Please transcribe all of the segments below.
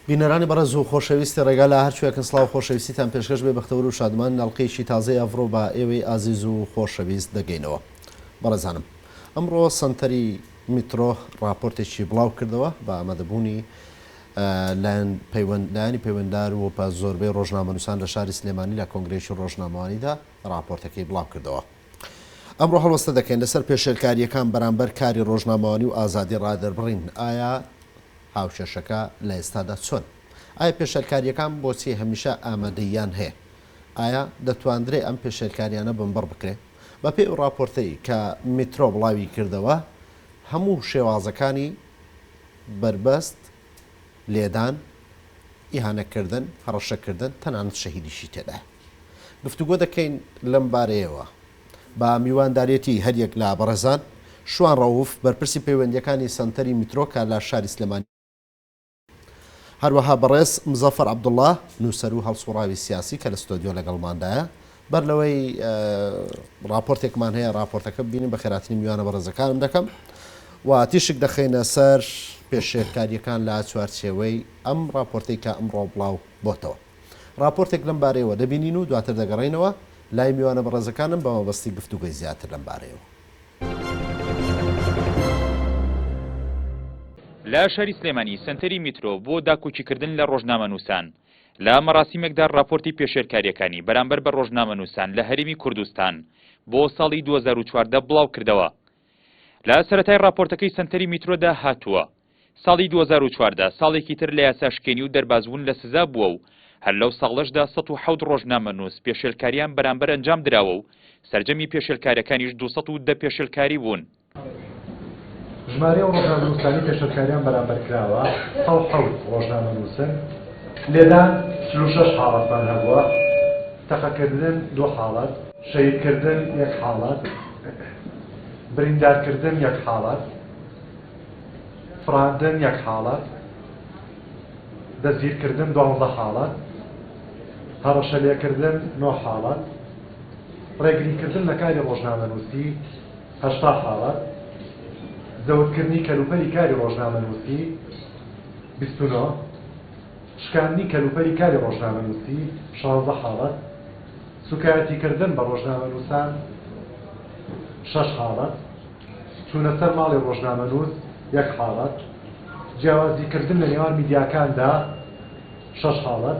بینەرانی بەڕێز و خۆشەویستی ڕێگا لە هەرچوەکە سڵاو خۆشەویستیتان پێشکەش بێ بەختەوەر و شادمان ناڵقەیەکی تازەی ئەڤڕۆ بە ئێوەی ئازیز و خۆشەویست دەگەینەوە. بەڕێزانم ئەمڕۆ سەنتەری میترۆ راپۆرتێکی بڵاو کردەوە بە ئامادەبوونی لایەنی پەیوەنددار و بە زۆربەی ڕۆژنامەنووسان لە شاری سلێمانی لە کۆنگرێکی ڕۆژنامەوانیدا راپۆرتەکەی بڵاو کردەوە. ئەمڕۆ هەڵوەستە دەکەین لەسەر پێشێلکاریەکان بەرامبەر کاری ڕۆژنامەوانی و ئازادی ڕادەربڕین. ئایا هاوشێشەکە لە ئێستادا چۆن؟ ئایا پێشێلکاریەکان بۆچی هەمیشە ئامادەیان هەیە؟ ئایا دەتواندرێ ئەم پێشێلکاریانە بمبەر بکرێت؟ بە پێی و راپۆرتەی کە میترۆ بڵاوی کردەوە هەموو شێوازەکانی بربەست، لێدان، ئیهانەکردن، هەڕەشەکردن تەنانەت شەهیدیشی تێدا. گفتوگۆ دەکەین لەم بارەیەوە بە میواندارێتی هەریەک لە بەڕێزان شوان ڕەوف بەرپرسی پەیوەندیەکانی سەنتەری میترۆ کە لە شاری سلێمانی، هەروەها بەڕێز مزەفەر عەبدوڵڵا نووسەر و هەڵسوڕاوی سیاسی کە لە ستۆدیۆ لەگەڵماندایە. بەر لەوەی راپۆرتێکمان هەیە راپۆرتەکە ببینین بە خێراتنی میوانە بەڕێزەکانم دەکەم و تیشک دەخینە سەر پێشێلکاریەکان لە چوارچێوەی ئەم راپۆرتەی کە ئەمڕۆ بڵاو بۆتەوە. راپۆرتێک لەم بارەیەوە دەبینین و دواتر دەگەڕێنەوە لای میوانە بەڕێزەکانم بە مەبەستی گفتوگۆی زیاتر لەم بارەیەوە. لە شاری سلێمانی سەنتەری میترۆ بۆ داکۆچیکردن لە ڕۆژنامەنووسان لە مەراسیمێکدا راپۆرتی پێشێلکاریەکانی بەرامبەر بە ڕۆژنامەنووسان لە هەرێمی کوردستان بۆ ساڵی 2014 بڵاو کردەوە. لە سەرەتای راپۆرتەکەی سەنتەری میترۆدا هاتووە ساڵی 2014 ساڵێکی تر لە یاساشکێنی و دەربازبوون لە سزا بووە و هەر لەو ساڵەشدا 107 ڕۆژنامەنووس پێشێلکاریان بەرامبەر ئەنجام دراوە و سەرجەمی پێشێلکاریەکانیش 210 پێشێلکاری بوون. ژمارە ڕۆژنامەنووسانی پێشێلکاریان بەرامبەر کراوە 107 ڕۆژنامەنووسن، لێدان 46 حاڵەتمان هەبووە، تەقەکردن 2 حاڵەت، شەهیدکردن 1 حاڵەت، بریندارکردن 1 حاڵەت، فراندن 1 حاڵەت، دەستگیرکردن 12 حاڵەت، هەڕەشەلێکردن 9 حاڵەت، ڕێگریکردن لە کاری ڕۆژنامەنووسی 80 حاڵەت، زەوتکردنی کەلوپەری کاری ڕۆژنامەنووسی 29، شکاندنی کەلوپەری کاری ڕۆژنامەنووسی 16 حاڵەت، سوکایەتیکردن بە ڕۆژنامەنووسان 6 حاڵەت، چوونە سەر ماڵی ڕۆژنامەنووس 1 حاڵەت، جیاوازیکردن لە نێوان میدیاکاندا 6 حاڵەت،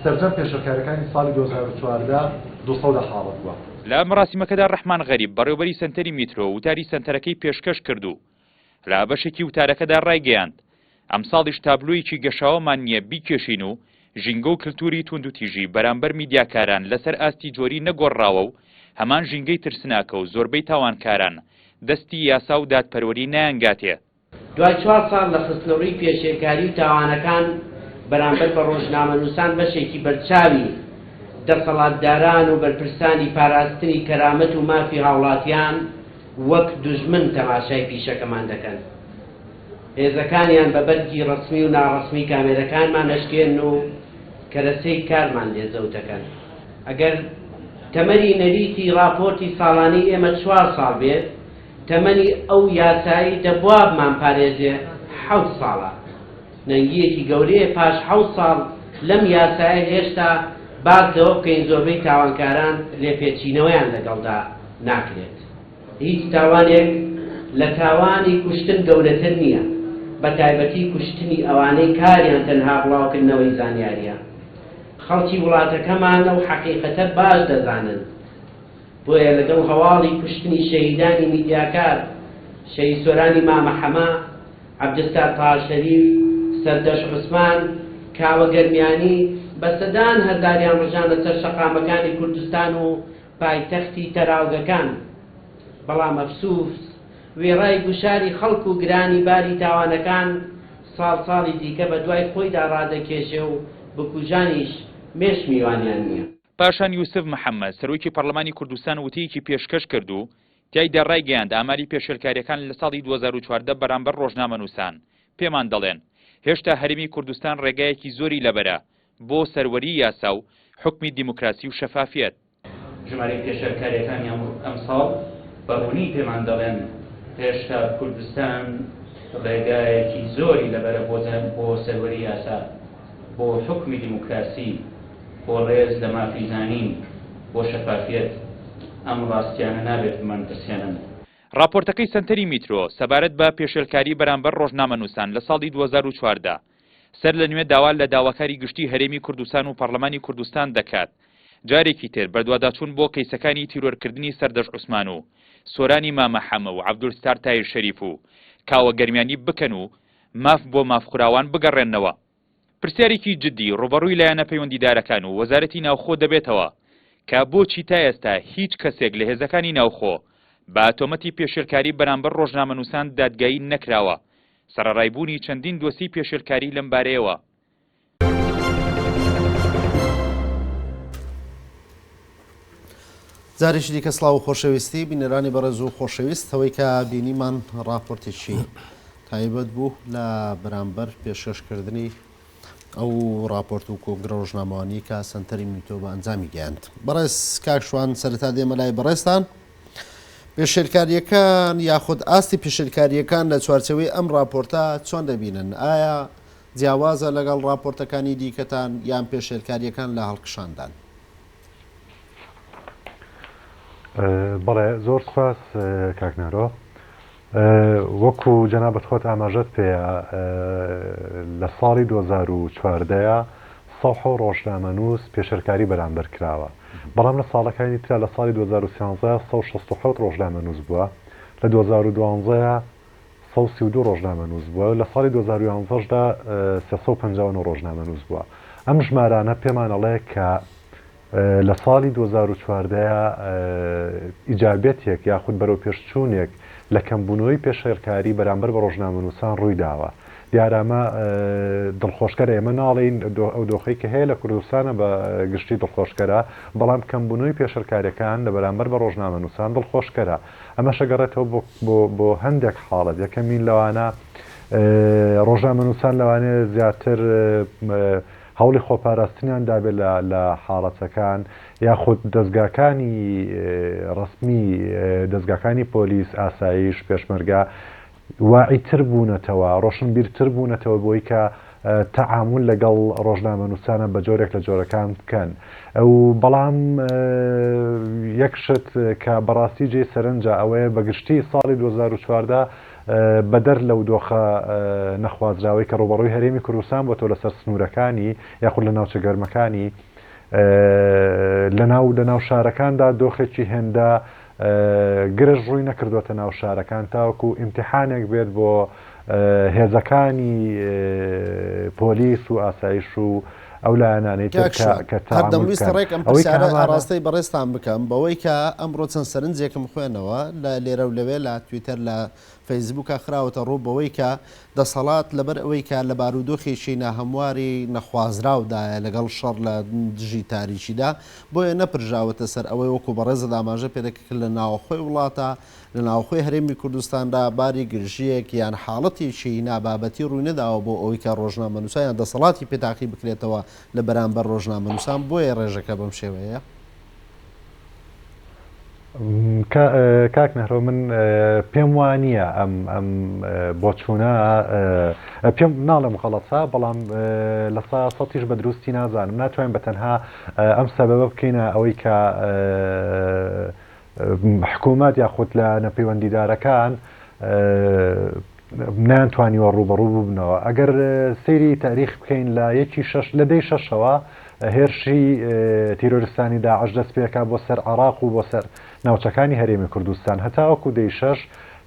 سەرجەم پێشێلکاریەکانی ساڵی 2014 210 حاڵەت بووە. لە مەراسیمەکەدا ڕەحمان غەریب بەڕێوەبەری سەنتەری میترۆ وتاری سەنتەرەکەی پێشکەش کرد و لە بەشێکی وتارەکەدا ڕایگەیاند ئەم ساڵیش تابلۆیەکی گەشاوەمان نییە بیکێشین و ژینگە و کللتوری تونند و تیژی بەرامبەر میدیاکاران لەسەر ئاستی جۆری نەگۆڕاوە و هەمان ژینگەی ترسناکە و زۆربەی تاوانکاران دەستی یاسا و دادپەروەری نەیانگاتێ. دوای 4 ساڵ لە خستنەوەی پێشێلکاری و تاوانەکان بەرامبەر بە ڕۆژنامەنووسان بەشێکی بەرچاوی دەسەڵاتداران و بەرپرسانی پاراستنی کەرامەت و مافی هاوڵاتیان وەک دوژمن تەماشای پیشەکەمان دەکەن. هێزەکانیان بە بەرگی ڕسمی و ناڕسمی کامێرەکانمان هەشکێن و کەرەسەی کارمان لێزەوت دەکەن. ئەگەر تەمەنی نەریتی راپۆرتی ساڵانەی ئێمە 4 ساڵ بێت، تەمەنی ئەو یاسایی دەبوابمان پارێزێ 7 ساڵە. نەنگیەکی گەورەیە پاش 7 ساڵ لەم یاسایە هێشتا باسەوە بکەین زۆربەی تاوانکاران لێپێچینەوەیان لەگەڵدا ناکرێت. هیچ تاوانێک لە تاوانی کوشتن گەورەتر نییە، بە تایبەتی کوشتنی ئەوانەی کاریان تەنها بڵاوکردنەوەی زانیاریە. خەڵکی وڵاتەکەمان ئەو حەقیقەتە باش دەزانن، بۆیە لەگەڵ هەواڵی کوشتنی شەهیدانی میدیاکار، شەهید سۆرانی مامەحەما، عەبدستار تاهاشەریف، سەردەش عوسمان، کاوە گەرمیانی بە سەدان هەزاریان ڕژانە سەر شەقامەکانی کوردستان و پایتەختی تەراوگەکان. بەڵام ئەفسوس وێڕای گوشاری خەڵک و گرانی باری تاوانەکان ساڵی دیکە بە دوای خۆیدا ڕادەکێشێ و بکوژانیش مێش میوانیان نییە. پاشان یوسف محەممەد سەرۆکی پەرلەمانی کوردستان وتەیەکی پێشکەش کرد و تیایدا ڕایگەیاند ئاماری پێشێلکاریەکان لە ساڵی 2014 بەرامبەر ڕۆژنامەنووسان پێمان دەڵێن هێشتا هەرێمی کوردستان ڕێگایەکی زۆری لەبەرە بۆ سەروەری یاسا و حکمی دیموکراسی و شەفافیەت. ژمارەی پێشێلکاریەکانی ئەم ساڵ بەڕوونی پێمان دەڵێن هێشتا کوردستان ڕێگایەکی زۆری لەبەرە بۆ سەروەری یاسا بۆ حکمی دیموکراسی بۆ ڕێز لە مافیزانین بۆ شەفافیت ئەم ڕاستیانە نابێت بمانتەسیێنن. راپۆرتەکەی سنتەری میترۆ سەبارەت بە پێشێلکاری بەرامبەر ڕۆژنامەنووسان لە ساڵی 2014 سەر لە نوێ داوا لە داواکاری گشتی هەرێمی کوردستان و پەرلەمانی کوردستان دەکات. جارێکی تر بەردواداچوون بۆ کەیسەکانی تیرۆرکردنی سەردەش عوسمان و سۆرانی مامەحەمە و عەبدولستار تایر شەریف و کاوە گەرمیانی بکەن و ماف بۆ مافخوراوان بگەڕێنەوە. پرسیارێکی جدی ڕوبەڕووی لایەنە پەیوەندیدارەکان و وەزارەتی ناوخۆ دەبێتەوە کە بۆچی تا ئێستا هیچ کەسێک لە هێزەکانی ناوخۆ بە ئاتۆمەتی پێشێلکاری بەرامبەر ڕۆژنامەنووسان دادگایی نەکراوە. سەرەڕایبوونی چەندین دۆسی پێشێلکاری لەم بارەیەوە. جارێکی دیکە سڵاو و خۆشەویستی بینەرانی بەڕێز و خۆشەویست ئەوەی کە بینیمان راپۆرتێکی تایبەت بوو لە بەرامبەر پێشکەشکردنی ئەو راپۆرت و کۆنگرە ڕۆژنامەوانی کە سنتەری میتۆ بە ئەنجامی گەیاند. بەڕێز کاکشوان سەرەتا دێمە لای بەڕێستان پێشێلکاریەکان یاخود ئاستی پێشێلکاریەکان لە چوارچەوەی ئەم راپۆرتە چۆن دەبینن؟ ئایا جیاوازە لەگەڵ راپۆرتەکانی دیکەتان یان پێشێلکاریەکان لە هەڵکشاندان؟ بەڵێ زۆر سپاس کاکنەرۆ. وەکو جەنابەت خۆت ئاماژەت پێەیە لە ساڵی 2014 سەح و ڕۆژنامەنووس پێشێلکاری بەرامبەر کراوە. بەڵام لە ساڵەکانی ترا لە ساڵی 2013 167 ڕۆژنامەنووس بووە، لە 2012 132 ڕۆژنامەنووس بووە، لە ساڵی 2011دا 359 ڕۆژنامەنووس بووە. ئەم ژمارانە پێمانەڵێ کە لە ساڵی 2014 ئیجابێتێک یاخود بەرەو پێشچوونێک لە کەمبوونەوەی پێشێلکاری بەرامبەر بە ڕۆژنامەنووسان ڕووی داوە. دیارامە دڵخۆشکەرە، ئێمە ناڵین ئەو دۆخەی کە هەیە لە کوردستانە بە گشتی دڵخۆشکەرە، بەڵام کەمبوونەوەی پێشێلکاریەکان لە بەرامبەر بە ڕۆژنامەنووسان دڵخۆشکەرە. ئەمە شەگەڕێتەوە بۆ هەندێک حاڵەت. یەکەمین لەوانە ڕۆژنامەنووسان لەوانەیە زیاتر هەوڵی خۆپاراستنیان دابێت لە حاڵەتەکان یاخود دەستگاکانی ڕسمی دەستگاکانی پۆلیس، ئاسایش، پێشمەرگە واعیتر بوونەتەوە، ڕۆشنبیرتر بوونەتەوە بۆی کە تەعامل لەگەڵ ڕۆژنامەنووسانە بە جۆرێک لە جۆرەکان بکەن. ئەو بەڵام یەکشت کە بەڕاستی جێ سەرنجە ئەوەیە بەگشتی ساڵی 2014 بەدەر لەو دۆخە نەخوازراوی کە ڕوبەڕووی هەرێمی کوردستان بۆ تۆ لەسەر سنوورەکانی یاخود لە ناوچە گەرمەکانی لە ناو شارەکاندا دۆخێکی هێندە گرژ ڕووی نەکردوێتە ناو شارەکان تاوەکو ئیمتیحانێک بێت بۆ هێزەکانی پۆلیس و ئاسایش و ئەو لایەنانەی هەردەمویست ڕێک ئەم پرسیارە ئاراستەی بەڕێستان بکەم بەوەی کە ئەمڕۆ چەند سەرنجێکم خوێنەوە لە لێرە و لەوێ لە تویتەر لە فەیسبووکە خراوەتە ڕوو بەوەی کە دەسەڵات لەبەر ئەوەی کە لە بارودۆخێکی ناهەمواری نەخوازراودایە لەگەڵ شەڕ لە دژی تاریکیدا بۆیە نەپرژاوەتە سەر ئەوەی وەکو بەڕێزە داماژە پێدەکرد لە ناوخۆی وڵاتە لە ناوخۆی هەرێمی کوردستاندا باری گرژیەک یان حاڵەتێکی نابابەتی ڕووی نەداوە بۆ ئەوەی کە ڕۆژنامەنووسان یان دەسەڵاتی پێتاقی بکرێتەوە لە بەرامبەر ڕۆژنامەنووسان بۆیە ڕێژەکە بەم شێوەیە. کاک نەهرۆ من پێم وانە ئەم بۆچوونە پێم ناڵێم غەڵەتە، بەڵام لە سەتیش بە دروستی نازانم. ناتوانین بەتەنها ئەم سەبەبە بکەینە ئەوەی کە حکوومەت یاخود لە نەپەیوەندیدارەکان نانتوانیوە ڕوبەڕوو ببنەوە. ئەگەر سەیری تاریخ بکەین لە دەی شەشەوە هێرشی تیرۆریستانی داعش دەست پێکا بۆ سەر عێراق و بۆ سەر ناوچەکانی هەرێمی کوردستان هەتا وەکو دەی شەش،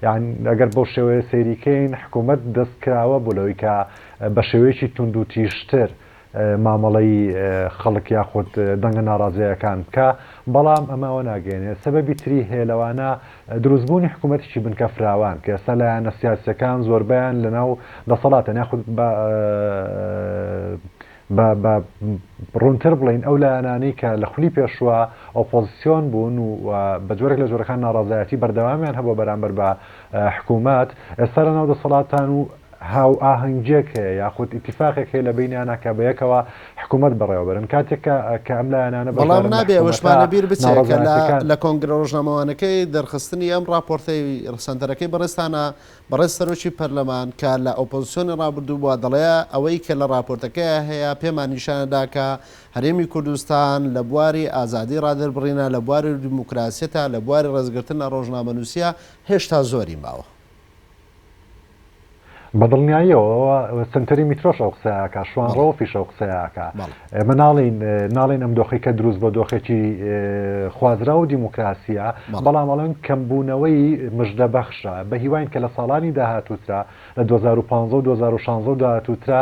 یان ئەگەر بەو شێوەیە سەیریکەین حکوومەت دەستکراوە بۆ لەوەی کە بە شێوەیەکی تونند و تیژتر مامەڵەی خەڵک یاخود دەنگە ناڕازیەکان بکە، بەڵام ئەمەوە ناگەێنێ. سەبەبی تری هەیە لەوانە دروستبوونی حکوومەتێکی بنکە فراوان کە ئێستا لایەنە سیاسەکان زۆربیان لەناو دەسەڵاتە یاخود بە ڕوونتر بڵین ئەو لایەنانەی کە لە خولی پێشوە ئۆپۆزیسیۆن بوون و بە جۆرێک لە جۆرەکان ناڕازایەتی بەردەوامیان هەبوو بەرامبەر بە حکوومەت، ئێستا لەناو دەسەڵاتان و هاو ئاهەنگێک هەیە یاخود ئیتیفاقێک هەیە لە بینیانە کە بەیەکەوە حکوومەت بەڕێوەبەرن کاتێک کە ئەم لایەنانە بەڵام نابێ ئەوەشمانە بیر بچێت لە کۆنگرە ڕۆژنامەوانەکەی دەرخستنی ئەم راپۆرتەی سەنتەرەکەی بەڕێستانە بەڕێز سەرۆکی پەرلەمان کە لە ئۆپۆزیسیۆنی ڕابردوو بووە دەڵێ ئەوەی کە لە راپۆرتەکەی هەیە پێمان نیشانەدا کە هەرێمی کوردستان لە بواری ئازادی ڕادربڕینە لە بواری دیموکراسیەتە لە بواری ڕێزگرتن لە ڕۆژنامەنووسیە هێشتا زۆری ماوە. بەدڵنیاییەوە سنتەری میترۆش ئەو قسەیەکە شوانڕەوەفیش ئەو قسەیەکە ئێمە ناڵین ئەم دۆخی کە دروست بە دۆخێکی خوازرا و دیموکراسیە بەڵام ئەڵێن کەمبوونەوەی مژدەبەخشە بە هیوان کە لە ساڵانی داهاتووترا لە 2015 و 2016 داهاتووترا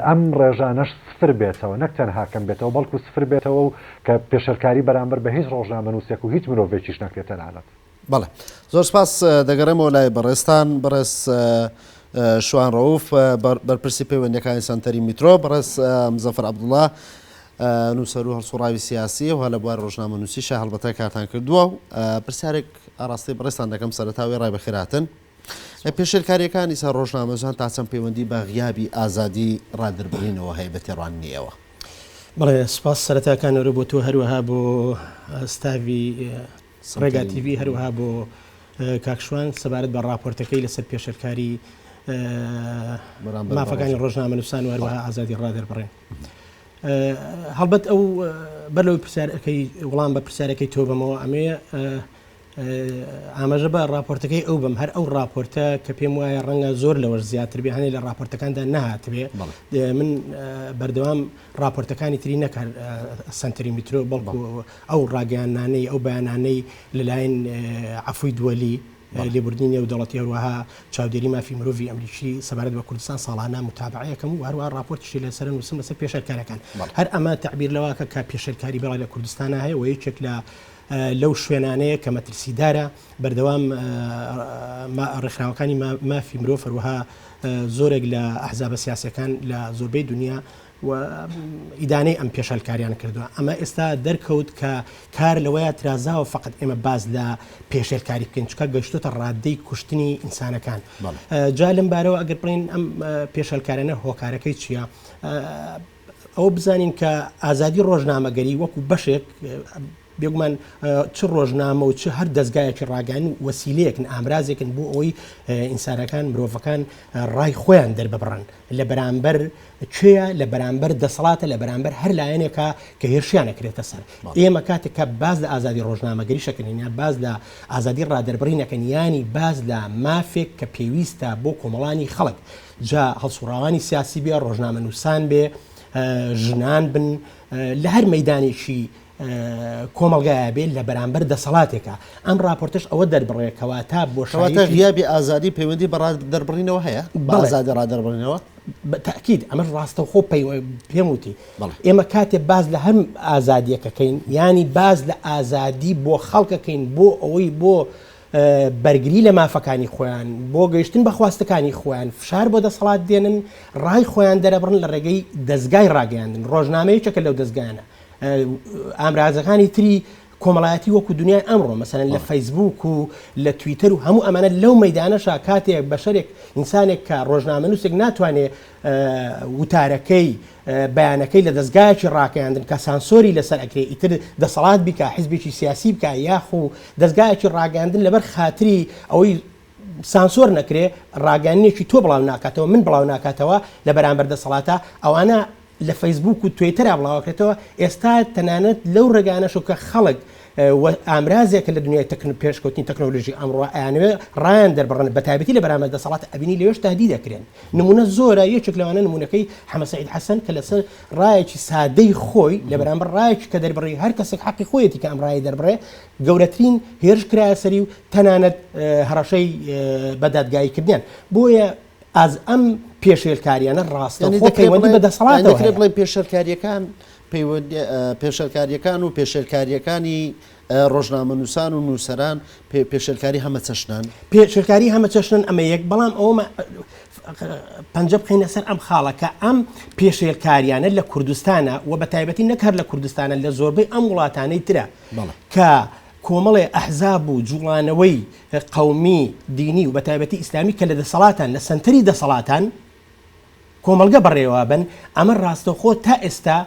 ئەم ڕێژانەش سفر بێتەوە نەک تەنها کەم بێتەوە بەڵکو سفر بێتەوە و کە پێشەرکاری بەرامبەر بە هیچ ڕۆژنامەنووسێک و هیچ مرۆڤێکیش نەکرێتە لعنەت. بەڵێ زۆر سپاس دەگەڕێمەوە لای بەڕێستان بەڕێز شوان ڕەوف بەرپرسی پەیوەندیەکانی سەنتەری میترۆ بەڕێز مزەفەر عەبدوڵڵا نووسەر و هەڵسوڕاوی سیاسی و هەلە بوار ڕۆژنامەنووسیشە هەڵبەتای کارتان کردووە و پرسیارێک ئاراستی بەڕێستان دەکەم سەرەتاوی ڕای بەخێراتن پێشێلکاریەکانی سەر ڕۆژنامەنووسان تا چەند پەیوەندی بە غیابی ئازادی ڕادربڕینەوە هەیە بە تێڕوانینەوە. بەڵێ سپاس سەرەتاکانەوە بۆ تۆ هەروەها بۆ ستاوی ڕێگا تیڤی هەروەها بۆ کاکشوان سەبارەت بە راپۆرتەکەی لەسەر پێشێلکاری مافەکانی ڕۆژنامەنووسان و هەروەها ئازادی ڕادربڕین. هەڵبەت ئەو بەرلەوەی پرسیارەکەی وەڵام بە پرسیارەکەی تۆ بەمەوە ئەمەیە ئاماژە بە راپۆرتەکەی ئەو بم هەر ئەو راپۆرتە کە پێم وایە ڕەنگە زۆر لەوەش زیاتر بێ هەنێ لە راپۆرتەکاندا نەهاتبێ من بەردەوام راپۆرتەکانی تری نەکار سنتەری میترۆ بەڵکو ئەو ڕاگەیانانەی ئەو بەیانانەی لەلایەن عەفوی دووەلی لێبوردنی نێودەوڵەتی هەروەها چاودێری مافی مرۆڤی ئەمریکی سەبارەت بە کوردستان ساڵانە متابعەیەکەم و هەروەها راپۆرتیشی لەسەر نووسم لەسەر پێشەرکارەکان هەر ئەمە تعبیر لەوەکە کە پێشەرکاری بەڵای لە کوردستانە هەیە و یەکێک لە لەو شوێنانەیە کە مەترسیدارە بەردەوام ڕێکخراوەکانی مافی مرۆڤ هەروەها زۆرێک لە ئەحزابە سیاسیەکان لە زۆربەی دنیا و ئیدانەی ئەم پێشەلکاریان کردووە ئەمە ئێستا دەرکەوت کە کار لەوەیە ترازاوە فقط ئێمە باز لە پێشێلکاری بکەین چکە گەشتۆتە ڕادەی کوشتنی ئینسانەکان جا لەم بارەوە ئەگەر بڵین ئەم پێشەلکارانە هۆکارەکەی چییە ئەوە بزانین کە ئازادی ڕۆژنامەگەری وەکو بەشێک بێگومان چ ڕۆژنامە و چ هەر دەستگایەکی ڕاگەیان وەسیلەیەکن ئامرازێکن بۆ ئەوەی ئینسانەکان مرۆڤەکان ڕای خۆیان دەرببڕن لە بەرامبەر کوێیە لە بەرامبەر دەسەڵاتە لە بەرامبەر هەر لایەنێکە کە هێرشیانەکرێتە سەر ئێمە کاتێک کە باز لە ئازادی ڕۆژنامەگەری شەکەین یا باز لە ئازادی ڕادربڕینەکەن ینی باز لە مافێک کە پێویستە بۆ کۆمەڵانی خەڵک جا هەڵسوڕاوانی سیاسی بێ ڕۆژنامەنووسان بێ ژنان بن لە هەر مەیدانێکی کۆمەلگایە بێت لە بەرامبەر دەسەڵاتێکە ئەم راپۆرتش ئەوە دەربڕێکەوە تا بۆ شەواتە غیابی ئازادی پەیوەندی بە ڕادربڕینەوە هەیە بە ئازادی ڕادربڕینەوە تاکید ئەمە ڕاستەوخۆ پێم وتی ئێمە کاتێ باز لە هەم ئازادیەکەکەین ینی باز لە ئازادی بۆ خەڵکەکەین بۆ ئەوەی بۆ بەرگری لە مافەکانی خۆیان بۆ گەیشتن بە خواستەکانی خۆیان فشار بۆ دەسەڵات دێنن ڕای خۆیان دەرەبڕن لە ڕێگەی دەستگای ڕاگەیاندن ڕۆژنامەیەکە لەو دەستگایانە ئامرازەکانی تری کۆمەڵایەتی وەکو دنیای ئەمڕۆ مەسەرەن لە فەیسبوک و لە تویتەر و هەموو ئەمانە لەو مەیدانەشا کاتێک بەشەرێک ئینسانێک کە ڕۆژنامەنووسێک ناتوانێت وتارەکەی بەیانەکەی لە دەستگایەکی ڕاگەیاندن کە سانسۆری لەسەر ئەکرێت ئیتر دەسەڵات بیکە حیزبێکی سیاسی بکە یاخو دەستگایەکی ڕاگەیاندن لەبەر خاتری ئەوەی سانسۆر نەکرێ ڕاگەیاندنێکی تۆ بڵاو ناکاتەوە من بڵاو ناکاتەوە لە بەرامبەر دەسەڵاتە ئەوانە لە فەیسبوک و تویتەرا بڵاوکرێتەوە ئێستا تەنانەت لەو ڕێگانەش کە خەڵک ئامرازێکە لە دنیای پێشکەوتنی تەکنۆلۆژی ئەمڕۆ ئەیانوێ ڕایان دەربڕن بە تایبەتی لە بەرامبەر دەسەڵات ئەبینی لەوێش تهدید دەکرێن نمونە زۆرە یەکێک لەوانە نمونونەکەی حەمەد سەعید حەسەن کە لەسەر ڕایەکی سادەی خۆی لە بەرامبەر ڕایەکی کە دەربڕی هەر کەسێک حەقی خۆیەتی کە ئەم ڕای دەربڕێ گەورەترین هێرش کرایە سەری و تەنانەت هەڕەشەی بەدادگاییکردیان بۆیە ئاز ئەم پێشێلکاریانە ڕاستە پەیوەندی بە دەسەڵاتەوە هەیە بڵێن پێشێلکاریەکان و پێشێلکاریەکانی ڕۆژنامەنووسان و نووسەران پێشێلکاری هەمە چەشنان پێشێلکاری هەمە چەشنن ئەمە یەک بەڵام ئەومە پەنجە بخینە سەر ئەم خاڵەکە ئەم پێشێلکاریانە لە کوردستانە و بە تایبەتی نەکار لە کوردستانە لە زۆربەی ئەم وڵاتانەی ترە کە کۆمەڵێ ئەحزاب و جوڵانەوەی قەومی دینی و بەتایبەتی ئیسلامی کە لە دەسەڵاتان لە سنتەری دەسەڵاتان کۆمەلگە بەڕێوە بن ئەمە ڕاستەخۆ تا ئێستا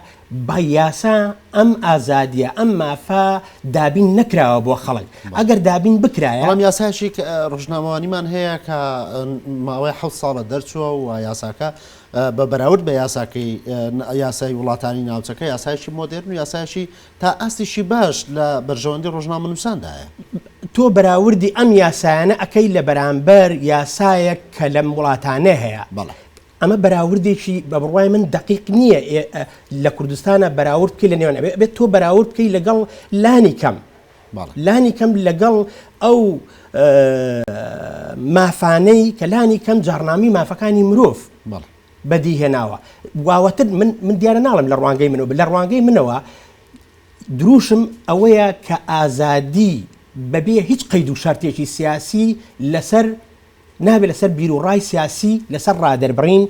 بە یاسا ئەم ئازادیە ئەم مافا دابین نەکراوە بۆ خەڵک ئەگەر دابین بکرایە بەڵام یاساشی ڕۆژنامەوانیمان هەیە کە ماوەی 7 ساڵە دەرچووە و یاساکە بە بەراورد بە یاساکەی یاسای وڵاتانی ناوچەکە یاسایشی مۆدرن و یاسایشی تا ئاستیشی باش لە بەرژەوەندی ڕۆژنامە نووساندایە تۆ بەراوردی ئەم یاسایانە ئەەکەی لە بەرامبەر یاسایەک کە لەم وڵاتانە هەیە بەڵێ ئەمە بەراوردێکی بە بڕوای من دقیق نییە لە کوردستانە بەراورد بکەی لە نێوان بێت تۆ بەراورد بکەی لەگەڵ لانی کەم لانی کەم لەگەڵ ئەو مافانەی کە لانی کەم جارنامی مافەکانی مرۆڤ بەدیهێناوە واوەتر من دیارە ناڵم لە ڕوانگەی منەوە لە ڕوانگەی منەوە دروشم ئەوەیە کە ئازادی بەبێ هیچ قەید و شەرتێکی سیاسی لەسەر نابێت لەسەر بیرروڕای سیاسی لەسەر ڕادەربڕین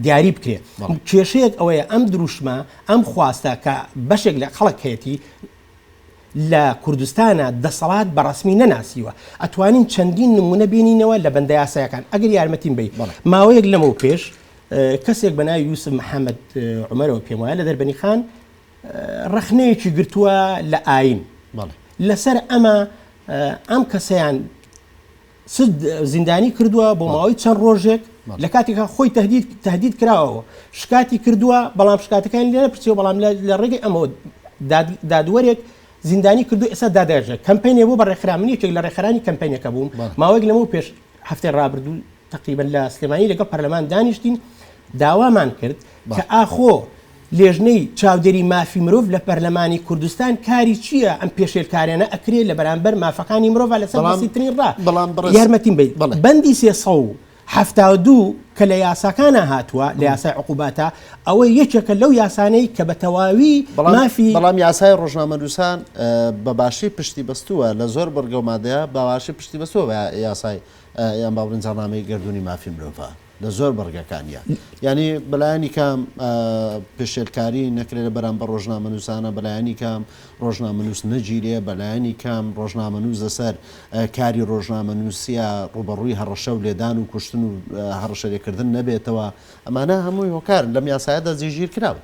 دیاری بکرێت کێشەیەک ئەوەیە ئەم دروشمە ئەم خواستە کە بەشێک لە خەڵک هەیەی لە کوردستانە دەسەڵات بەڕسمی نەناسیوە ئەتوانین چەندین نمونە بینینەوە لە بەندە یاسایەکان ئەگەر یارمەتیم بی ماوەیەک لەمەوە پێش کەسێک بەناوی یوسف محەممەد عومەرەوە پێم وایە لە دەربەنی خان ڕەخنەیەکی گرتووە لە ئاین لەسەر ئەم کەسەیان زیندانی کردووە بۆ ماوەی چەند ڕۆژێک لە کاتێکە خۆی تهدید کراوەوە شکاتی کردووە بەڵام شکاتەکانی لێ نەپرسیەوە بەڵام لە ڕێگەی ئەمەوە دادوەرێک زیندانی کردو ئێستا دادێژە کەمپینێ بۆ بە ڕێکخراوەیەکێک لە ڕێکخرانی کەمپینەکە بووم ماوەیەک لەمەوە پێش هەفتەی ڕابردوو تقریبا لە سلێمانی لەگەڵ پەرلەمان دانیشتین داوامان کرد کە ئاخۆ لێژنەی چاودێری مافی مرۆڤ لە پەرلەمانی کوردستان کاری چییە ئەم پێشێلکارانە ئەکرێت لە بەرامبەر مافەکانی مرۆڤ لەسەر بەسیترین ڕا یارمەتیم بێت بەندی 372 کە لە یاساکانە هاتووە لە یاسای عقوباتە ئەوە یەکێکە لەو یاسانەی کە بە تەواوی مافی بەڵام یاسای ڕۆژنامەنووسان بە باشی پشتی بەستووە لە زۆر بەرگە و مادەیە باواشی پشتی بەستووە بە یاسای یان باوەڕینجانامەی گردوونی مافی مرۆڤە لە زۆر بەرگەکانیە ینی بەلایانی کام پێشێلکاری نەکرێت لە بەرامبەر ڕۆژنامەنووسانە بەلایانی کام ڕۆژنامەنووس نەگیرێ بەلایانی کام ڕۆژنامەنووس لەسەر کاری ڕۆژنامەنووسیە ڕوبەڕووی هەڕەشە و لێدان و کوشتن و هەڕەشەرێکردن نەبێتەوە ئەمانە هەمووی هۆکارن لەم یاسایەدا جێگیر کراوە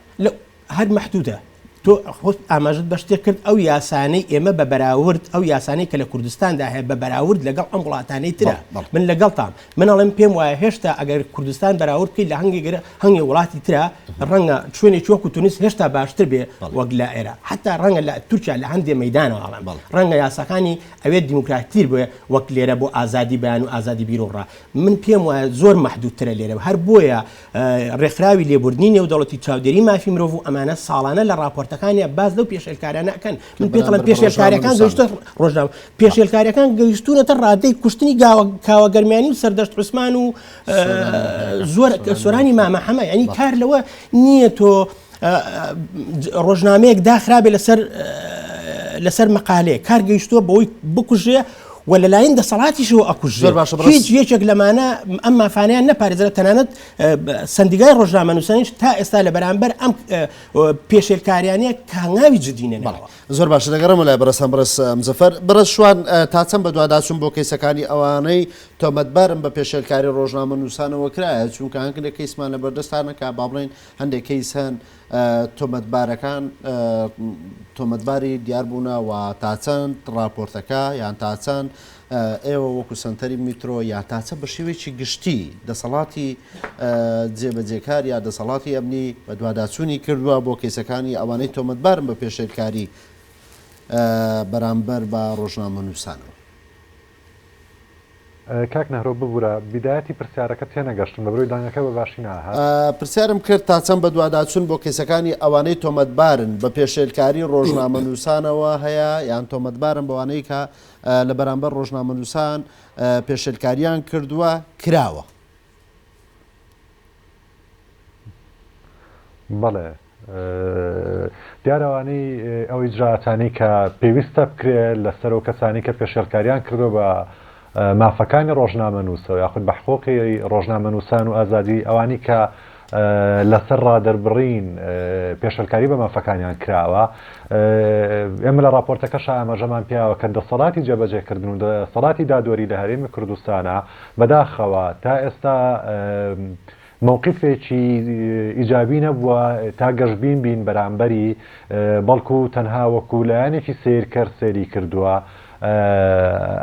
هەر مەحدودە تۆ خۆت ئاماژت بە شتێک کرد ئەو یاسانەی ئێمە بە بەراورد ئەو یاسانەی کە لە کوردستاندا هەیە بە بەراورد لەگەڵ ئەم وڵاتانەی ترە من لەگەڵتان منەڵێم پێم وایە هێشتا ئەگەر کوردستان بەراورد بکەیت لە هەنگی وڵاتی ترە ڕەنگە شوێنێکی وەکو تونس هێشتا باشتر بێ وەک لە ئێرە حتا ڕەنگە لە تورکیا لە هەندێ مەدانەوەڵام ڕەنگە یاساکانی ئەوێت دیموکراتیر بێ وەک لێرە بۆ ئازادی بەیان و ئازادی بیرۆڕا من پێم وایە زۆر مەحدودترە لێرە هەر بۆیە ڕێکخراوی لێبوردنی نێودەوڵەتی چاودێری مافی مرۆڤ و ئەمانە ساڵانە لە راپۆرتەکانی باز لەو پێشێلکارانە ئەکەن من پێڵم پێشێلکاریەکان گەیشتە ڕۆژنامە پێشێلکاریەکان گەیشتونەتە ڕادەی کوشتنی کاوەگەرمیانی و سەردەشت عوسمان و زۆر سۆرانی مامە حەمە ینی کار لەوە نییە تۆ ڕۆژنامەیەک داخرابێ لەسەر مەقالەیە کار گەیشتووە بەوەی بکوژێ و لەلایەن دەسەڵاتیشەوە ئەکوژێ هیچ یەکێک لەمانە ئەم مافانیان نەپارێزرە تەنانەت سندیگای ڕۆژنامەنووسانیش تا ئێستا لە بەرامبەر ئەم پێشێلکاریانەیە کاڵاوی جدینێنەوە زۆر باشە دەگەڕمە لای بەڕێستان بەڕێز مزەفەر بەڕێز شوان تا چەند بەدواداچوون بۆ کەیسەکانی ئەوانەی تۆمەتبارن بە پێشێلکاری ڕۆژنامەنووسانەوە کرایە چونکە هەنگێک کەیسمان لە بەردەستانەکە با بڵێن هەندێک کەیس هەن تۆمەتبارەکان تۆمەتباری دیاربوونە و تا چەند راپۆرتەکە یان تا چەند ئێوە وەکو سنتەری میترۆ یا تاچە بە شێوەیەکی گشتی دەسەڵاتی جێبەجێکار یا دەسەڵاتی ئەمنی بە دوواداچوونی کردووە بۆ کەیسەکانی ئەوانەی تۆمەتبارن بە پێشێلکاری بەرامبەر بە ڕۆژنامەنووسانەوە. کاک نەهرۆ ببوورە بیدایەتی پرسیارەکە تێنەگەشتم بە بڕووی دانگەکە بە باشی ناهات. پرسیارم کرد تا چەند بە دوواداچوون بۆ کەیسەکانی ئەوانەی تۆمەتبارن بە پێشێلکاری ڕۆژنامەنووسانەوە هەیە یان تۆمەتبارن بەوانەی کە لە بەرامبەر ڕۆژنامەنووسان پێشێلکاریان کردووە کراوە. بەڵێ دیارەوانەی ئەو ئیجراتانی کە پێویستە بکرێت لەسەر ئەو کەسانی کە پێشێلکاریان کردو بە مافەکانی ڕۆژنامەنووسەوە یاخود بە حقوقی ڕۆژنامەنووسان و ئازادی ئەوانی کە لەسەر ڕادەربڕین پێشەلکاری بە مافەکانیان کراوە ئێمە لە راپۆرتەکەش ئاماژەمان پیاوە کە دەسەڵاتی جێبەجێکردن و دەسەڵاتی دادوەری لە هەرێمی کوردستانە بەداخەوە تا ئێستا مووقفێکی ئیجابی نەبووە تا گەشتبین بین بەرامبەری بەڵکو تەنها وەکو لایەنێکی سیرکەر سێری کردووە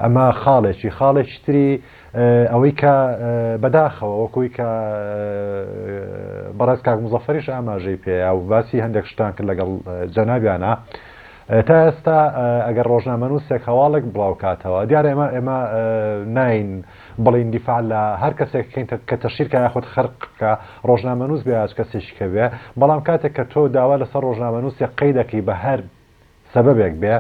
ئەمە خاڵێکی تری ئەوەی کە بەداخەوە وەکوی کە بەڕێز کاک مزەفەریش ئاماژەی پێ و باسی هەندێک شتان کرد لەگەڵ جەنابیانە تا ئێستا ئەگەر ڕۆژنامەنووسێک هەواڵێک بڵاو کاتەوە دیارە ئێمە ناین بڵین دیفاع لە هەر کەسێککەین کە تەشیرکە یاخود خەرقکە ڕۆژنامەنووس بێ کەسێکی کە بێ بەڵام کاتێک کە تۆ داوا لەسەر ڕۆژنامەنووسێک قەی دەکەی بە هەر سببێک بێ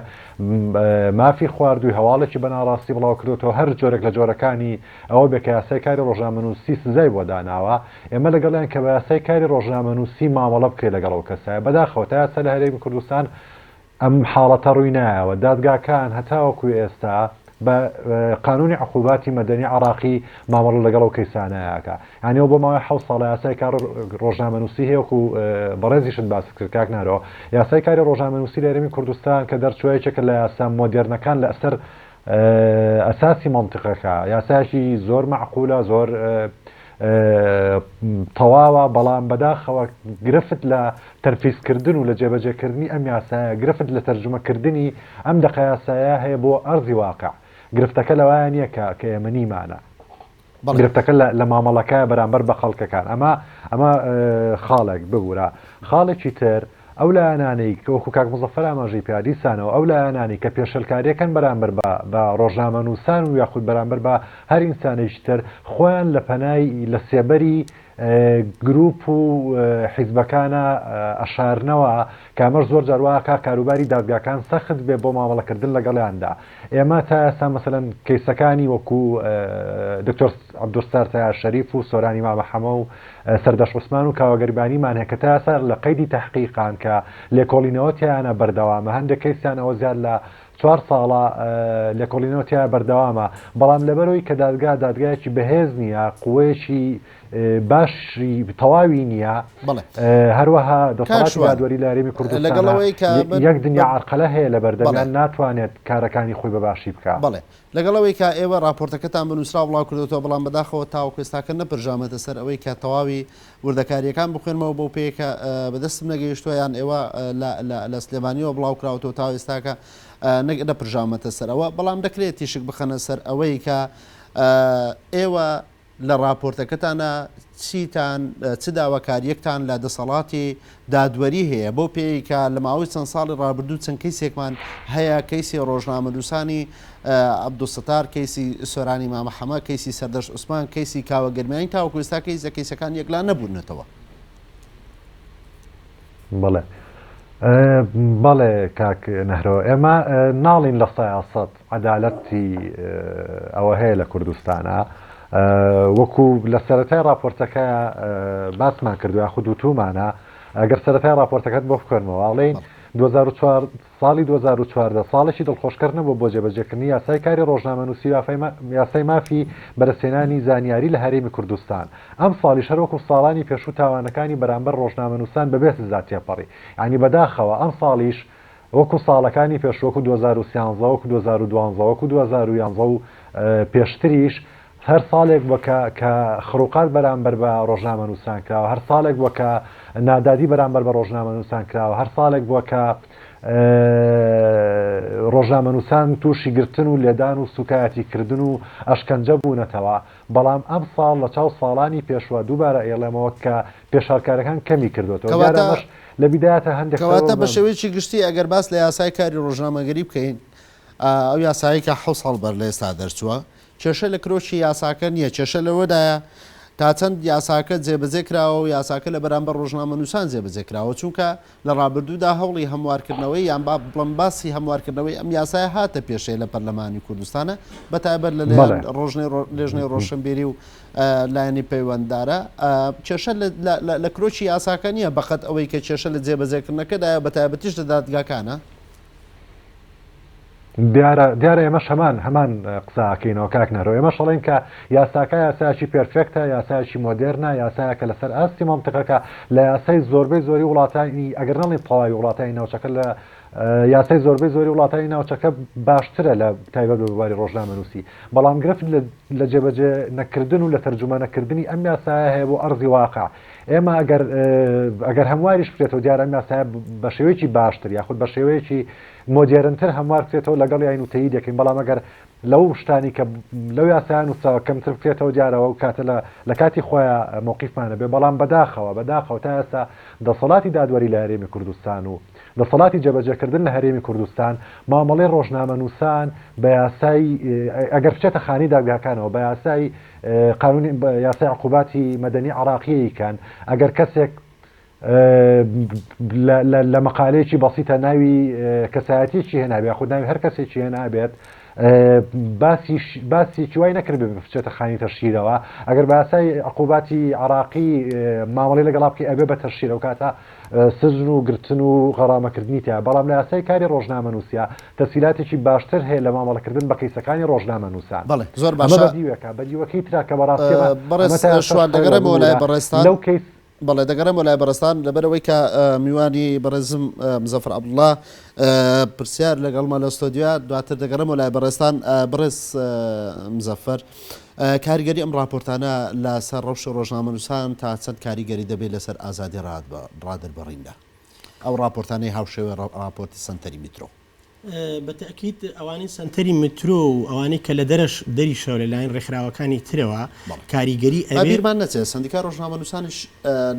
مافی خواردووی هەواڵێکی بەناڕاستی بڵاو کردوەوە هەر جۆرێک لە جۆرەکانی ئەوە بێ کە یاسای کاری ڕۆژنامەنووسی سزای بۆ داناوە ئێمە لەگەڵیان کە بە یاسای کاری ڕۆژنامەنووسی مامەڵە بکەی لەگەڵ ئەو کەسایە بەداخەوە تا یاسا لە هەرێمی کوردستان ئەم حاڵەتە ڕووی نایەوە دادگاکان هەتاوەکوی ئێستا بە قانونی عقوباتی مەدەنی عراقی مامەڵە لەگەڵ ئەو کەیسانەیەکە یانیەوە بۆ ماوەی 7 ساڵە یاسای کار ڕۆژنامەنووسی هەیەکو بەڕێزیشت باس کرد کاک نارۆ یاسای کاری ڕۆژنامەنووسی لە هەرێمی کوردستان کە دەرچوویەکێکە لە یاسا مۆدێرنەکان لە ئەسەر ئەساسی منطقەکە یاسایشی زۆر معقولە زۆر تەواوە بەڵام بەداخەوە گرفت لە تەرفیزکردن و لە جێبەجێکردنی ئەم یاسایە گرفت لە تەرجمەکردنی ئەم دەقە یاسایە هەیە بۆ ئەرزی واقع گرفتەکە لەوایە نییە کە ئێمە نیمانە گرفتەکە لە مامەڵەکە بەرامبەر بە خەڵکەکان ئەمە خاڵێک ببوورە خاڵێکی تر ئەو لایەنانەی وەکو کاک مزەفەر ئاماژەی پیادیسانەوە ئەو لایەنانی کە پێشەلکاریەکەن بەرامبەر بە ڕۆژنامەنووسان و یاخود بەرامبەر بە هەر ئینسانێکی تر خۆیان لە پەنای لە سێبەری گروپ و حیزبەکانە ئەشارنەوە کامەر زۆر جاروواکە کاروباری دادگاکان سەخت بێ بۆ مامەڵەکردن لەگەڵیاندا ئێمە تا ئێستا مەسەلەن کەیسەکانی وەکو دکتۆر عەبدولستار تایار شەریف و سۆرانی مامەحەمە و سەردەش عوسمان و کاوەگەریبانیمان هەیە کە تا ئێستا لە قەیدی تەحقیقان کە لێکۆڵینەوەتیانە بەردەوامە هەندێک کەیسیان ئەوە زیاد لە 4 ساڵە لێکۆڵینەوەتیان بەردەوامە بەڵام لەبەرەوەی کە دادگایەکی بەهێز نییە قووەیەکی باشی تەواوی نییە هەروەها دەسەڵاتی دادوەری لە هەرێمی کوردستان یەک دنیا عەرقەلە هەیە لە بەردەمیان ناتوانێت کارەکانی خۆی بەباشی بکات بەڵێ لەگەڵەوەی کە ئێوە راپۆرتەکەتان بنووسرا بڵاو کردوەوە بەڵام بەداخەوە تاوەکو ئێستاکە نەپرژامەتە سەر ئەوەی کە تەواوی وردەکاریەکان بخوێنمەوە بۆ پێیکە بەدەستم نەگەیشتووە یان ئێوە لە سلێمانیەوە بڵاو کراوەوە تا ئێستاکە نەپرژامەتە سەرەوە بەڵام دەکرێت تیشک بخەنە سەر ئەوەی کە ئێوە لە راپۆرتەکەتانە چ داواکاریەکتان لە دەسەڵاتی دادوەری هەیە بۆ پێیکە لە ماوەی چەند ساڵی ڕابردوو چەند کەیسێکمان هەیە کەیسی ڕۆژنامەنووسانی عەبدولستار کەیسی سۆرانی مامەحەمە کەیسی سەردەش عوسمان کەیسی کاوەگەرمیانی تاوەکو ئێستا کەیسەکان یەکلا نەبوونەتەوە بەڵێ کاک نەهرۆ ئێمە ناڵین لە سیاسەت عەدالەتی ئەوە هەیە لە کوردستانە وەکو لە سەرەتای راپۆرتەکە باسمان کردووە خودوتومانە ئەگەر سەرەتای راپۆرتەکەت بۆ بکەنەوە ئاڵێن 2004 ساڵی 2014 ساڵێکی دڵخۆشکردنەوە بۆ جێبەجێکردنی یاسای کاری ڕۆژنامەنووسی یاسای مافی بەرەسێنانی زانیاری لە هەرێمی کوردستان ئەم ساڵی شەر وەکو ساڵانی پێشوو تاوانەکانی بەرامبەر ڕۆژنامەنووسان بەبێ سزا تێپەڕی یعنی بەداخەوە ئەم ساڵیش وەکو ساڵەکانی پێشوەکو 2013 وەکو 2012 وەکو 2011 و پێشتریش هەر ساڵێک بووە کە خڕوقات بەرامبەر بە ڕۆژنامەنووسان کراوە هەر ساڵێک بووە کە نادادی بەرامبەر بە ڕۆژنامەنووسان کراوە هەر ساڵێک بووە کە ڕۆژنامەنووسان تووشی گرتن و لێدان و سوکایەتیکردن و ئەشکەنجە بوونەتەوە بەڵام ئەم ساڵ لە چاو ساڵانی پێشوە دووبارە ئێڵێمەوە کە پێشارکارەکان کەمی کردوەوە لە بیدایەتە هەندێک کەواتە بە شێوەیەکی گشتی ئەگەر باس لە یاسای کاری ڕۆژنامەگەری بکەین ئەو یاسایی کە 7 ساڵ بەر لە ئێستا دەرچووە کێشە لە کرۆکی یاساکە نییە کێشە لەوەدایە تا چەند یاساکە جێبەجێ کراوە و یاساکە لە بەرامبەر ڕۆژنامەنووسان جێبەجێ کراوە چونکە لە ڕابردوودا هەوڵی هەموارکردنەوەی یان بڵم باسی هەموارکردنەوەی ئەم یاسای هاتە پێشەی لە پەرلەمانی کوردستانە بەتایبەت لە لێژنەی ڕۆشنبیری و لایەنی پەیوەنددارە کێشە لە کرۆکی یاساکە نییە بەقەت ئەوەی کە کێشە لە جێبەجێکردنەکەدایە بەتایبەتیش لە دادگاکانە دیارە ئێمەش هەمان قساکەینەوە کاکنەرەوە ئێمە شەڵێن کە یاساکە یاسایکی پێرفێکتە یاسایکی مۆدررنە یاسایەکە لەسەر ئاستی مامتەقەکە لە یاسای زۆربەی وڵاتانی ئەگەر نەڵی تەواوی وڵاتانی ناوچەکە لە یاسای زۆری وڵاتانی ناوچەکە باشترە لە تایبەت بە بواری ڕۆژنامەنووسی بەڵام گرفت لە جێبەجێ نەکردن و لە تەرجمانەکردنی ئەم یاسایە هەیە بۆ ئەرضی واقع ئێمە ئەگەر هەمواریش بکرێتەوە دیارە ئەم یاسایە بە شێوەیەکی باشتر یاخود بە شێوەیەکی مۆدێرنتر هەموار بکرێتەوە لەگەڵ یاین و تەیید دەکەین بەڵام ئەگەر لەو شتانی کە لەو یاسایان وساوە کەمتر بکرێتەوە دیارەوە و کاتە لە کاتی خۆیان مووقیفمانە بێ بەڵام بەداخەوە تا ئێستا دەسەڵاتی دادوەری لە هەرێمی کوردستان و دەسەڵاتی جێبەجێکردن لە هەرێمی کوردستان مامەڵەی ڕۆژنامەنووسان بە یاسای ئەگەر بچێتە خانی دادگاکانەوە بە یاسای قانونی یاسای عقوباتی مەدەنی عراقیەکان ئەگەر کەسێک لە مەقالەیەکی بەسیتە ناوی کەسایەتیی هێنابێت خود ناوی هەر کەسێکی هێنابێت باسی چوای نەکرد بچێتە خانی تەشیرەوە ئەگەر بە یاسای عقوباتی عراقی مامەڵی لەگەڵا بکەی ئەبێ بە تەشیرە و کاتە سزن و گرتن و غەڕامەکردنی تیا بەڵام لە یاسای کاری ڕۆژنامەنووسیا تەسیلاتێکی باشتر هەیە لە مامەڵەکردن بە کەیسەکانی ڕۆژنامەنووسان بەڵێ زۆر باشە بەدیوەکەی ترا کە بەڕاستی شوان دەگەڕێمەوە لای بەڕێستان لەو کەیس بەڵێ دەگەڕێمەوە لای بەڕێستان لەبەرەوەی کە میوانی بەڕێزم مزەفر عەبدوڵڵا پرسیار لەگەڵمان لە ستۆدیۆ دواتر دەگەڕێمەوە لای بەڕێستان بەڕێز مزەفەر کاریگەری ئەم راپۆرتانە لەسەر ڕەوشە ڕۆژنامەنووسان تا چەند کاریگەری دەبێت لەسەر ئازادی ڕادەربڕیندا ئەو راپۆرتانەی هاوشێوەی راپۆرتی سنتەری میترۆ بەتەکیید ئەوانەی سنتەری میترۆ و ئەوانەی کە لە دەریشەوە لەلایەن ڕێکخراوەکانی ترەوە کاریگەری ئەبیرمان نەچێت سندیکا ڕۆژنامەنووسانیش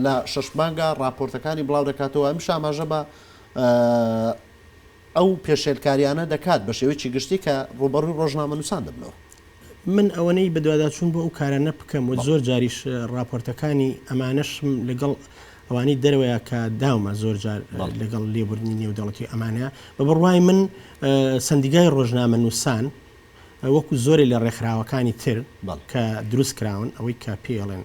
لە شەشمانگە راپۆرتەکانی بڵاو دەکاتەوە ئەم شاماژە بە ئەو پێشێلکاریانە دەکات بە شێوەیەکی گشتی کە ڕوبەڕووی ڕۆژنامەنووسان دەبنەوە من ئەوەنەی بەدواداچوون بۆ ئەو کارانە بکەم و زۆر جاریش راپۆرتەکانی ئەمانەشم لەگەڵ ئەوانی دەروەیە کە داومە زۆر جار لەگەڵ لێبوردنی نێودەوڵەتی ئەمانە بە بڕوای من سندیگای ڕۆژنامەنووسان وەکو زۆری لە ڕێکخراوەکانی تر کە دروست کراون ئەوەی کە پێڵێن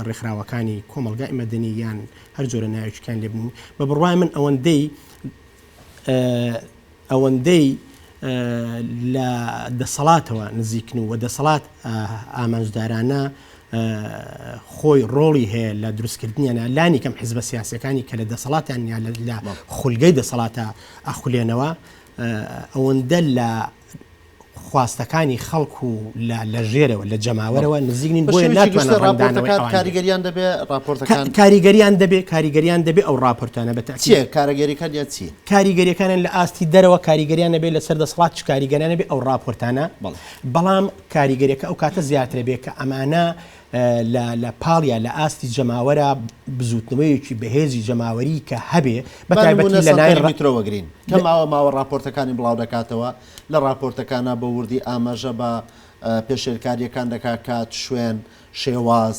ڕێکخراوەکانی کۆمەلگای مەدەنی یان هەر جۆرە ناوچکان لێبن بە بڕوای من ئەوەندەی لە دەسەڵاتەوە نزیکن و دەسەڵات ئامانجدارانە خۆی ڕۆڵی هەیە لە دروستکردنیانە لانی کەم حیزبە سیاسەکانی کە لە دەسەڵاتیان لە خولگەی دەسەڵاتە ئەخولێنەوە ئەوەندە لە خواستەکانی خەڵکو لە ژێرەوە لە جەماوەرەوە نزیکنین بۆیە ناتوانێت کاریگەریان دەبێت راپۆرتەکان کاریگەریان دەبێت ئەو راپۆرتانە بەتەچیە کاریگەریەکان یا چی کاریگەریەکانیان لە ئاستی دەرەوە کاریگەریان نەبێت لەسەر دەسەڵات چ کاریگەریان نەبێت ئەو راپۆرتانە بەڵام کاریگەریەکە ئەو کاتە زیاترە بێت کە ئەمانە لە پاڵیا لە ئاستی جەماوەرە بزوتنەوەیەکی بەهێزی جەماوەری کە هەبێ بەتایبەتی لە ناوی میترۆوەگرین کەم ماوە راپۆرتەکانی بڵاو دەکاتەوە لە راپۆرتەکانە بە وردی ئاماژە بە پێشێلکاریەکان دەکات کات شوێن شێواز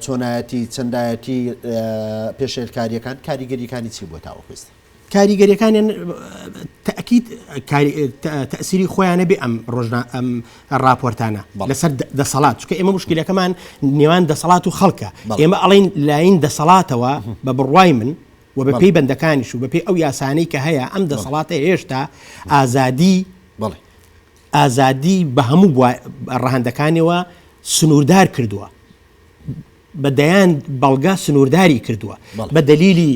چۆنایەتی چەندایەتی پێشێلکاریەکان کاریگەریەکانی چی بۆ تاوەخست کاریگەریەکانیان تەکید تەسیری خۆیانە بێ ئەم راپۆرتانە لەسەر دەسەڵات چکە ئێمە مشکلەکەمان نێوان دەسەڵات و خەڵکە ئێمە ئەڵین لاین دەسەڵاتەوە بە بڕوای من و بە پێی بەندەکانیش و بە پێی ئەو یاسانەی کە هەیە ئەم دەسەڵاتە هێشتا ئازادی بە هەموو ڕەهەندەکانەوە سنووردار کردووە بەدەیان بەڵگا سنوورداری کردووە بە دەلیلی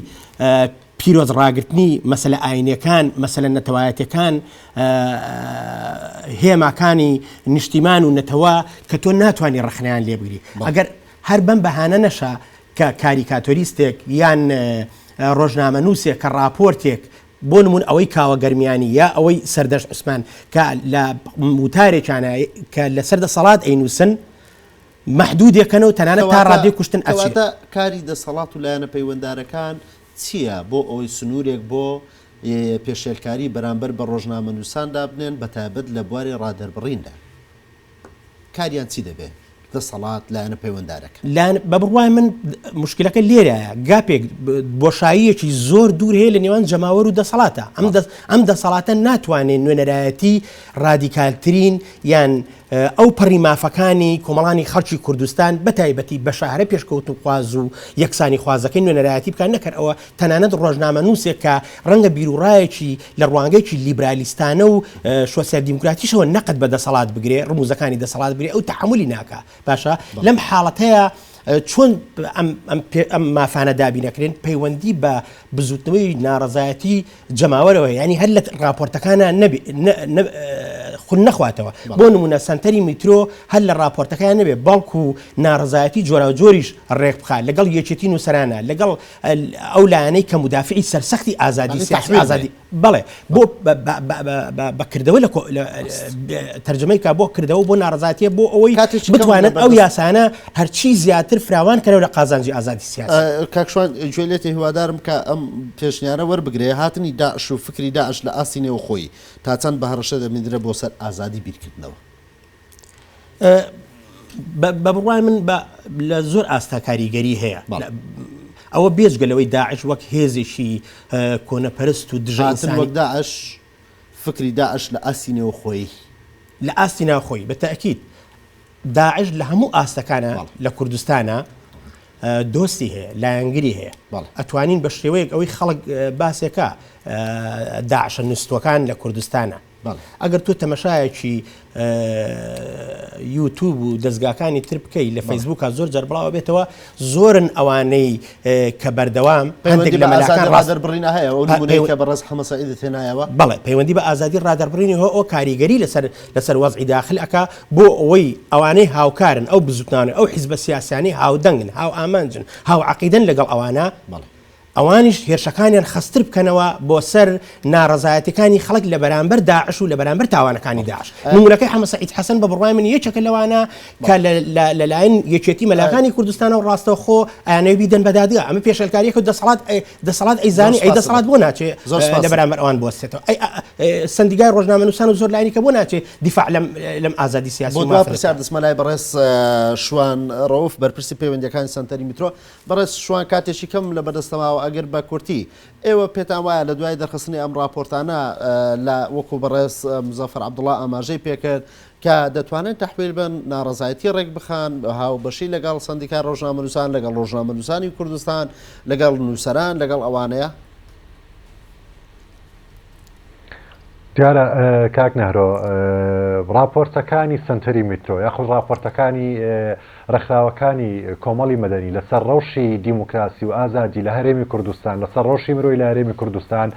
پیرۆز ڕاگررتنی مەسەلە ئاینەکان مەسەلە نەتەوایەتەکان هێماکانی نیشتیمان و نەتەوە کە تۆ ناتوانانی ڕخنیان لێبگری ئەگەر هەر بەم بەهانە نەشا کە کاریکاتۆریستێک یان ڕۆژنامەنووسێک کە راپۆرتێک بۆ نمون ئەوەی کاوە گەرمیانی یا ئەوەی سەردەشت عوسمان کە لە موتارێکانە کە لە سەردەسەڵات ئەینووسن مەحدودێکەنەوە تەنانەت تا ڕادێ کوشتن ئەچێتە کاری دەسەڵات و لایەنە پەیوەنددارەکان چییە بۆ ئەوەی سنوورێک بۆ پێشێلکاری بەرامبەر بە ڕۆژنامەنووساندا بنێن بە تایبەت لە بواری ڕادەربڕیندا کاریان چی دەبێت دەسەڵات لایەنە پەیوەنددارەکە لاەن بە بڕوای من مشکلەکە لێرەیە گاپێک بۆشاییەکی زۆر دوور هەیە لە نێوان جەماوەر و دەسەڵاتە ئەم دەسەڵاتە ناتوانێت نوێنەرایەتی ڕادیکالترین یان ئەو پەڕی مافەکانی کۆمەڵانی خەڵکی کوردستان بە تایبەتی بە شارە پێشکەوت و خواز و یەکسانی خوازەکەی نوێنەرایەتی بکان نەکرد ئەوە تەنانەت ڕۆژنامە نووسێک کە ڕەنگە بیرروڕایەکی لە ڕوانگەیەکی لیبرالیستانە و سۆسیال دیموکراتیشەوە نەقەت بە دەسەڵات بگرێ ڕموزەکانی دەسەڵات بگرێ ئەو تەحملی ناکە باشە لەم حاڵەتەیە چۆن ئەم مافانە دابی نەکرێن پەیوەندی بە بزوتنەوەی ناڕەزایەتی جەماوەرەوە ینی هەر لە راپۆرتەکانە خون نەخواتەوە بۆ نمونە سنتەری میترۆ هەر لە راپۆرتەکان نەبێ بەڵکو و ناڕزایەتی جۆرا جۆریش ڕێک بخات لەگەڵ یەکێتی نووسرانە لەگەڵ ئەو لایەنەی کە مدافعی سەرسەختی ئازادی سیاسی ئازادی بەڵێ بۆ بەکردەوە لە تەرجمەی کا بۆ کردەوە بۆ ناڕزایەتیە بۆ ئەوەی بتوانێت ئەو یاسانە هەرچی زیاتر فراوان کەرەوە لە قازانجی ئازادی سیاسی کاکشوان گوێلێتی هیوادارم کە ئەم پێشنیارە وەربگرێ هاتنی داعش و فکری داعش لە ئاسینەوە خۆی تا چەند بە هەڕەشە دەمێنرێ بۆ سەر ئازادی بیرکردنەوە بە بڕوای من لە زۆر ئاستا کاریگەری هەیە ئەوە بێجگەلەوەی داعش وەک هێزێکی کۆنەپەرست و دژاتن وەک داعش فکری داعش لە ئاسینەوە خۆی لە ئاستینا خۆی بە تەئکید داعش لە هەموو ئاستەکانە لە کوردستانە دۆستی هەیە لایەنگری هەیە ئەتوانین بە شێوەیەک ئەوەی خەڵک باسێکە داعشە نووسەکان لە کوردستانە ئەگەر تۆ تەمەشایەکی یوتیوب و دەستگاکانی تر بکەی لە فەیسبووکە زۆر جەربڵاوە بێتەوە زۆرن ئەوانەی کە بەردەوام هەندێک لە مەلاکان ڕادەربڕینە هەیە کە بەڕێز حەمەسەعید تێنایەوە بەڵێ پەیوەندی بە ئازادی ڕادەربڕینی ئەو کاریگەری لەسەر وەزعی داخل ئەکا بۆ ئەوەی ئەوانەی هاوکارن ئەو بزوتنانە ئەو حیزبە سیاسیانی هاودەنگن هاو ئامانجن هاو عەقیدەن لەگەڵ ئەوانە ئەوانیش هێرشەکانیان خستر بکەنەوە بۆ سەر ناڕەزایەتەکانی خەڵک لە بەرامبەر داعش و لە بەرامبەر تاوانەکانی داعش نمونەکەی حەمەسەعید حەسەن بە بڕوای من یەکێکە لەوانە کە لەلایەن یەکێتی مەلاکانی کوردستانە و ڕاستەوە خۆ ئایانەوەی بیدەن بەدادگا ئەمە پێشەلکاریەکە و دەسەڵات ئەیزانی ئەی دەسەڵات بۆ ناچێت لە بەرامبەر ئەوان بوەستێتەوە سندیگای ڕۆژنامەنووسان و زۆر لایەنی کە بۆ ناچێت دیفاع لەم ئازادی سیاسی بۆ پرسیار دەسمەلای بەڕێز شوان ڕەوف بەرپرسی پەیوەندیەکانی سەنتەری میترۆ بەڕێز شوان کاتێکی کەم لە بەدەستەماوە ئەگەر بە کورتی ئێوە پێتان وایە لە دوای دەرخستنی ئەم راپۆرتانە لە وەکو بەڕێز مزەفەر عەبدوڵڵا ئاماژەی پێکرد کە دەتوانن تەحویل بن ناڕەزایەتی ڕێک بخان هاوبەشی لەگەڵ سندیکای ڕۆژنامەنووسان لەگەڵ ڕۆژنامەنووسانی کوردستان لەگەڵ نووسەران لەگەڵ ئەوانەیە دیارە کاک نەهرۆ راپۆرتەکانی سنتەری میترۆ یاخود راپۆرتەکانی ڕێکخراوەکانی کۆمەڵی مەدەنی لەسەر ڕەوشی دیموکراسی و ئازادی لە هەرێمی کوردستان لەسەر ڕەوشی مرۆی لە هەرێمی کوردستان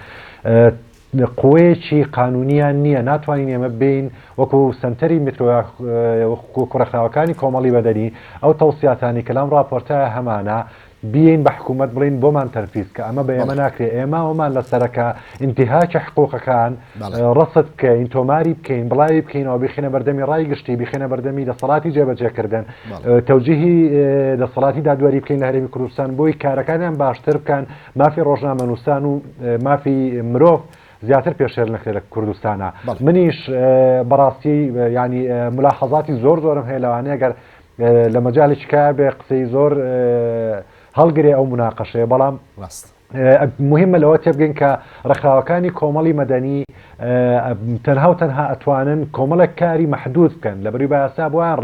قوەیەکی قانونیان نییە ناتوانین ئێمە بین وەکو سنتەری میترۆ ڕێکخراوەکانی کۆمەڵی مەدەنی ئەو تەوسیاتانی کە لەم راپۆرتە هەمانە بین بە حکوومەت بڵین بۆمان تەرفیز کە ئەمە بە ئێمە ناکرێت ئێمە ئەومان لەسەرەکە ئینتیهاکە حقوقەکان ڕەسەت بکەین تۆماری بکەین بڵاوی بکەینەوە بخینە بەردەمی ڕای گشتی بخینە بەردەمی دەسەڵاتی جێبەجێکردن تەوجیهی دەسەڵاتی دادوەری بکەین لە هەرێمی کوردستان بۆی کارەکانیان باشتر بکەن مافی ڕۆژنامەنووسان و مافی مرۆڤ زیاتر پێشێر نەکرێت لە کوردستانە منیش بەڕاستی ینی ملاحەزاتی زۆرم هەیە لەوانەیە گەر لە مەجاڵێکی کار بێ قسەی زۆر هەڵگرێ ئەو مناقەشەیە بەڵام مهمە لەوە تێبگەین کە ڕێکخراوەکانی کۆمەڵی مەدەنی تەنها و تەنها ئەتوانن کۆمەڵێک کاری مەحدود بکەن لە بەروی بەیاسا بۆیان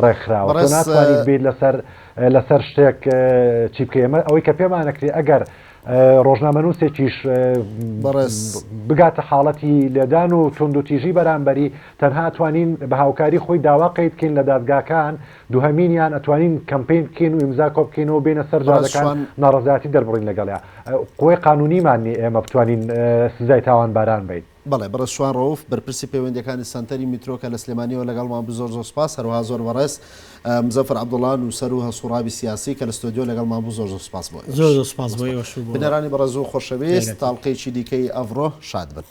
ڕێکخراوە ناتوانیت بێت لەسەر شتێک چی بکە ئێمە ئەوەی کە پێمان نەکرێت ئەگەر ڕۆژنامەنووسێکیش بگاتە حاڵەتی لێدان و توندوتیژی بەرامبەری تەنها ئەتوانین بە هاوکاری خۆی داواقیت بکەین لە دادگاکان دووهەمینیان ئەتوانین کەمپین بکەین و ئیمزا کۆ بکەینەوە بینە سەر جادەکان ناڕەزایەتی دەربڕین لەگەڵیا قوی قانونیمانی ئێمە بتوانین سزای تاوان باران بین. بەڵێ بەڕێز شوان ڕەوف بەرپرسی پەیوەندیەکانی سەنتەری میترۆ کە لە سلێمانیەوە لەگەڵمان بوو زۆر سپاس هەروەها زۆر بەڕێز مزەفەر عەبدوڵڵا نووسەر و هەسوڕابی سیاسی کە لە ستۆدیۆ لەگەڵمان بوو زۆر سپاس بۆ زۆر سپاس بۆ بنەرانی بەڕێز و خۆشەویست تاڵقەیەکی دیکەی ئەڤڕۆ شاد بن.